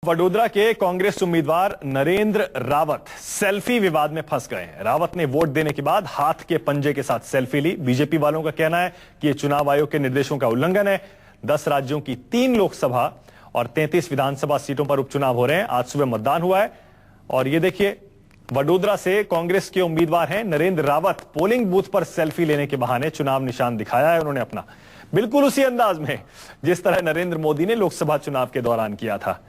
वडोदरा के कांग्रेस उम्मीदवार नरेंद्र रावत सेल्फी विवाद में फंस गए हैं। रावत ने वोट देने के बाद हाथ के पंजे के साथ सेल्फी ली। बीजेपी वालों का कहना है कि यह चुनाव आयोग के निर्देशों का उल्लंघन है। 10 राज्यों की 3 लोकसभा और 33 विधानसभा सीटों पर उपचुनाव हो रहे हैं। आज सुबह मतदान हुआ है और ये देखिए, वडोदरा से कांग्रेस के उम्मीदवार हैं नरेंद्र रावत। पोलिंग बूथ पर सेल्फी लेने के बहाने चुनाव निशान दिखाया है उन्होंने अपना, बिल्कुल उसी अंदाज में जिस तरह नरेंद्र मोदी ने लोकसभा चुनाव के दौरान किया था।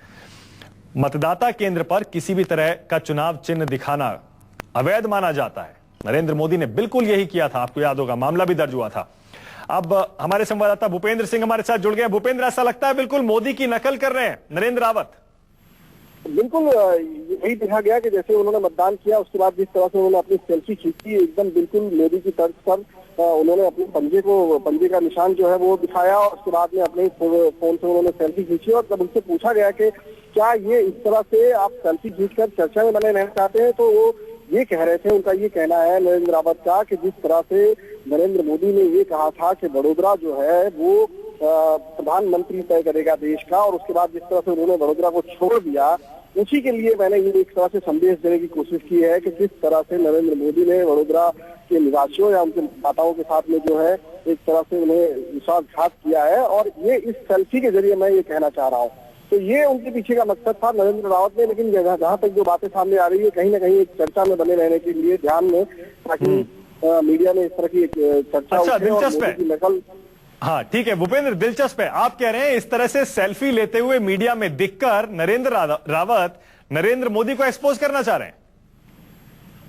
मतदाता केंद्र पर किसी भी तरह का चुनाव चिन्ह दिखाना अवैध माना जाता है। नरेंद्र मोदी ने बिल्कुल यही किया था, आपको याद होगा, मामला भी दर्ज हुआ था। अब हमारे संवाददाता भूपेंद्र सिंह हमारे साथ जुड़ गए। भूपेंद्र, ऐसा लगता है बिल्कुल मोदी की नकल कर रहे हैं नरेंद्र रावत। बिल्कुल यही देखा गया कि जैसे उन्होंने मतदान किया उसके बाद जिस तरह से उन्होंने अपनी सेल्फी खींची, एकदम बिल्कुल मोदी की तर्ज पर उन्होंने अपने पंजे का निशान जो है वो दिखाया और उसके बाद में अपने फोन से उन्होंने सेल्फी खींची। और जब उनसे पूछा गया कि क्या ये इस तरह से आप सेल्फी खींचकर चर्चा में बने रहना चाहते हैं, तो वो ये कह रहे थे, उनका ये कहना है नरेंद्र रावत का कि जिस तरह से नरेंद्र मोदी ने ये कहा था कि वडोदरा जो है वो प्रधानमंत्री तय करेगा देश का, और उसके बाद जिस तरह से उन्होंने वडोदरा को छोड़ दिया, उसी के लिए मैंने ये एक तरह से संदेश देने की कोशिश की है कि जिस तरह से नरेंद्र मोदी ने वडोदरा के निवासियों या उनके मतदाताओं के साथ में जो है एक तरह से उन्हें विश्वासघात किया है, और ये इस सेल्फी के जरिए मैं ये कहना चाह रहा हूँ। तो ये उनके पीछे का मकसद था नरेंद्र रावत ने। लेकिन जहाँ तक जो बातें सामने आ रही है, कहीं ना कहीं एक चर्चा में बने रहने के लिए ध्यान में, ताकि मीडिया में इस तरह की एक चर्चा उठे और मोदी की नकल। हाँ ठीक है भूपेंद्र, दिलचस्प है। आप कह रहे हैं इस तरह से सेल्फी लेते हुए मीडिया में दिखकर नरेंद्र रावत नरेंद्र मोदी को एक्सपोज करना चाह रहे हैं।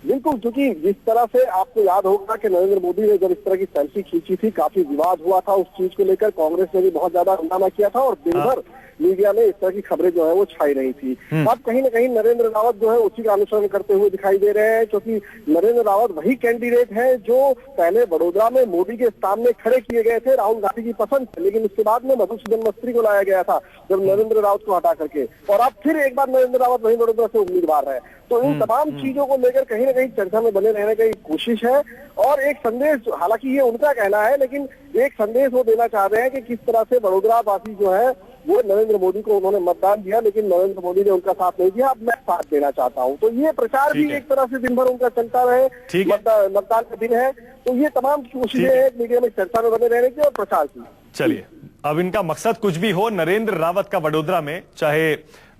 बिल्कुल, क्योंकि जिस तरह से आपको याद होगा कि नरेंद्र मोदी ने जब इस तरह की सेल्फी खींची थी, काफी विवाद हुआ था उस चीज को लेकर। कांग्रेस ने भी बहुत ज्यादा हंगामा किया था और दिन भर मीडिया में इस तरह की खबरें जो है वो छाई रही थी। अब कहीं ना कहीं नरेंद्र रावत जो है उसी का अनुसरण करते हुए दिखाई दे रहे हैं, क्योंकि नरेंद्र रावत वही कैंडिडेट है जो पहले वडोदरा में मोदी के सामने खड़े किए गए थे राहुल गांधी की पसंद से, लेकिन उसके बाद में मधुसूदन मिस्त्री को लाया गया था जब नरेंद्र रावत को हटा करके, और अब फिर एक बार नरेंद्र रावत वही वडोदरा से उम्मीदवार है। तो इन तमाम चीजों को लेकर कहीं ना कहीं चर्चा में बने रहने की कोशिश है। और एक संदेश, हालांकि ये उनका कहना है, लेकिन एक संदेश वो देना चाह रहे हैं कि किस तरह से वडोदरा वासी जो है वो नरेंद्र मोदी को उन्होंने मतदान दिया, लेकिन नरेंद्र मोदी ने उनका साथ नहीं दिया, अब मैं साथ देना चाहता हूं। तो ये प्रचार भी एक तरह से दिन भर उनका चलता रहे, मतदान का दिन है, तो ये तमाम कोशिशें हैं मीडिया में चर्चा में बने रहने की और प्रचार की। चलिए, अब इनका मकसद कुछ भी हो, नरेंद्र रावत का वडोदरा में चाहे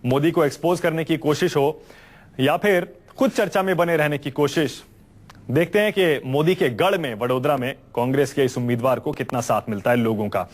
मोदी को एक्सपोज करने की कोशिश हो या फिर खुद चर्चा में बने रहने की कोशिश, देखते हैं कि मोदी के गढ़ में वडोदरा में कांग्रेस के इस उम्मीदवार को कितना साथ मिलता है लोगों का।